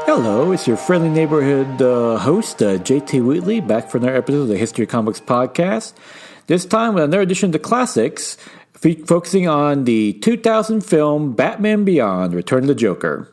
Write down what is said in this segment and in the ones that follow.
Hello, it's your friendly neighborhood host, JT Wheatley, back for another episode of the History of Comics podcast. This time with another edition of the classics, focusing on the 2000 film Batman Beyond: Return of the Joker.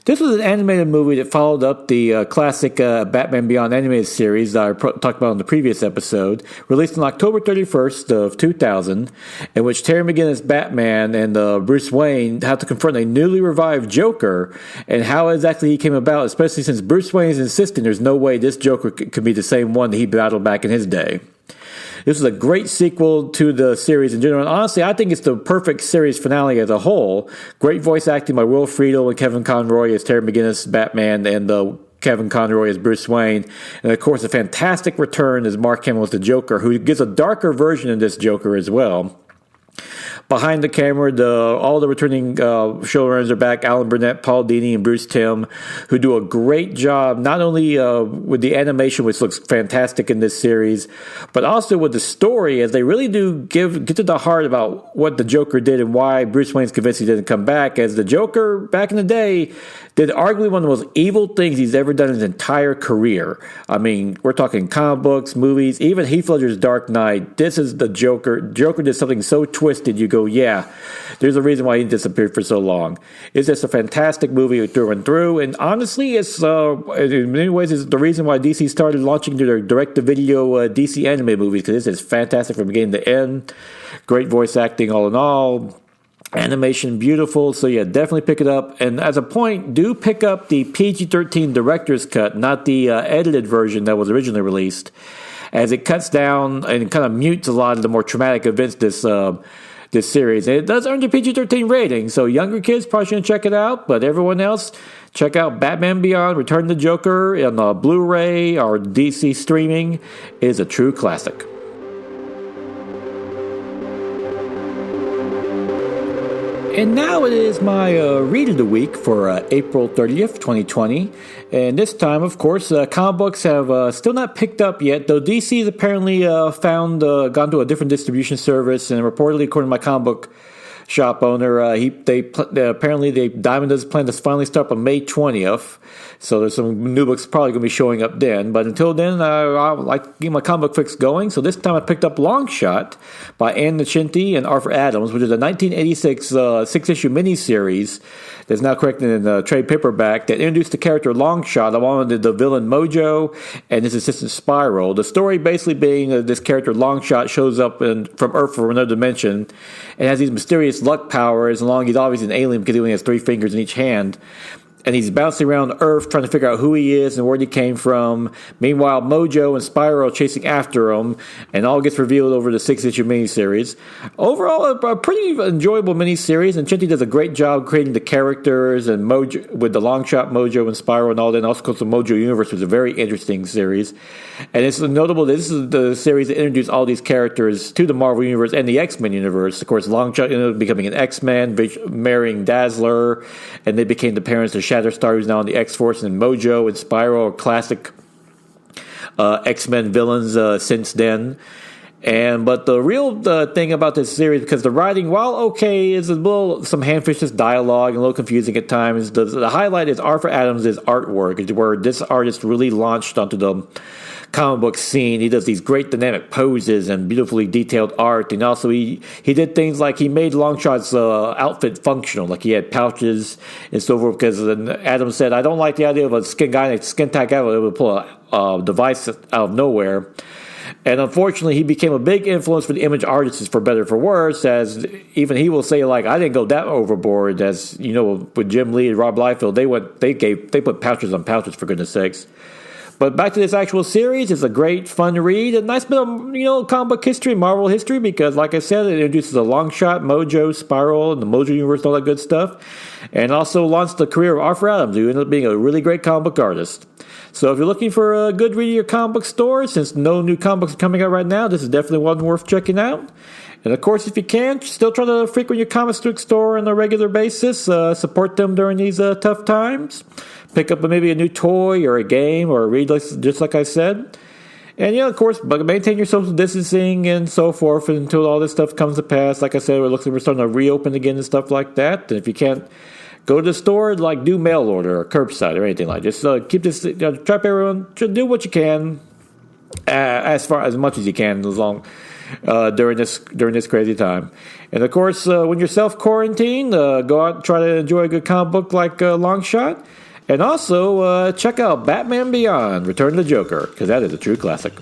This was an animated movie that followed up the classic Batman Beyond animated series that I talked about in the previous episode, released on October 31st of 2000, in which Terry McGinnis Batman and Bruce Wayne have to confront a newly revived Joker and how exactly he came about, especially since Bruce Wayne is insisting there's no way this Joker could be the same one that he battled back in his day. This is a great sequel to the series in general. And honestly, I think it's the perfect series finale as a whole. Great voice acting by Will Friedle and Kevin Conroy as Terry McGinnis, Batman, and Kevin Conroy as Bruce Wayne. And of course, a fantastic return as Mark Hamill as the Joker, who gives a darker version of this Joker as well. Behind the camera, all the returning showrunners are back: Alan Burnett, Paul Dini, and Bruce Timm, who do a great job, not only with the animation, which looks fantastic in this series, but also with the story, as they really do get to the heart about what the Joker did and why Bruce Wayne's convinced he didn't come back, as the Joker, back in the day, did arguably one of the most evil things he's ever done in his entire career. I mean, we're talking comic books, movies, even Heath Ledger's Dark Knight. This is the Joker. Joker did something so twisted, you go, yeah, there's a reason why he disappeared for so long. It's just a fantastic movie through and through, and honestly, it's in many ways it's the reason why DC started launching their direct-to-video DC anime movies, because this is fantastic from beginning to end. Great voice acting all in all. Animation beautiful, so yeah, definitely pick it up. And as a point, do pick up the PG-13 director's cut, not the edited version that was originally released, as it cuts down and kind of mutes a lot of the more traumatic events this series. And it does earn the PG-13 rating, so younger kids probably shouldn't check it out, but everyone else, check out Batman Beyond: Return of the Joker on Blu-ray or DC streaming. It is a true classic. And now it is my read of the week for April 30th, 2020. And this time, of course, comic books have still not picked up yet, though DC's apparently gone to a different distribution service, and reportedly, according to my comic book shop owner, apparently Diamond does plan to finally start on May 20th. So there's some new books probably going to be showing up then. But until then, I like to get my comic book fix going. So this time I picked up Long Shot by Ann Nocenti and Arthur Adams, which is a 1986 six-issue miniseries that's now corrected in a trade paperback that introduced the character Long Shot along with the villain Mojo and his assistant Spiral. The story basically being this character Long Shot shows up from Earth from another dimension and has these mysterious luck powers. He's obviously an alien because he only has 3 fingers in each hand. And he's bouncing around Earth trying to figure out who he is and where he came from. Meanwhile, Mojo and Spiral are chasing after him, and all gets revealed over the 6-issue miniseries. Overall, a pretty enjoyable miniseries, and Nocenti does a great job creating the characters and Mojo with the Long Shot, Mojo, and Spiral and all that. And also, the Mojo Universe was a very interesting series. And it's notable that this is the series that introduced all these characters to the Marvel Universe and the X-Men Universe. Of course, Long Shot ended up becoming an X-Men, marrying Dazzler, and they became the parents of Shatterstar, who's now on the X-Force, and Mojo and Spiral are classic X-Men villains since then. But the real thing about this series, because the writing, while okay, is some ham-fisted dialogue and a little confusing at times, the highlight is Arthur Adams' artwork, where this artist really launched onto the comic book scene. He does these great dynamic poses and beautifully detailed art, and also he did things like he made Longshot's outfit functional, like he had pouches and so forth, because Adams said, I don't like the idea of a guy in a skin tight guy that would pull a device out of nowhere. And unfortunately, he became a big influence for the image artists, for better or for worse, as even he will say, like, I didn't go that overboard, as, you know, with Jim Lee and Rob Liefeld, they put pouches on pouches, for goodness sakes. But back to this actual series, it's a great, fun read, a nice bit of, comic book history, Marvel history, because, like I said, it introduces a Long Shot, Mojo, Spiral, and the Mojo Universe, and all that good stuff, and also launched the career of Arthur Adams, who ended up being a really great comic book artist. So if you're looking for a good read at your comic book store, since no new comic books are coming out right now, this is definitely one worth checking out. And of course, if you can, still try to frequent your comic book store on a regular basis, support them during these tough times. Pick up maybe a new toy or a game or a read, just like I said. And, of course, maintain your social distancing and so forth until all this stuff comes to pass. Like I said, we're starting to reopen again and stuff like that. And if you can't go to the store, like do mail order or curbside or anything like. Just keep this. Try everyone to do what you can, as much as you can, as long during this crazy time. And of course, when you're self quarantined, go out and try to enjoy a good comic book like Longshot. And also check out Batman Beyond: Return of the Joker, because that is a true classic.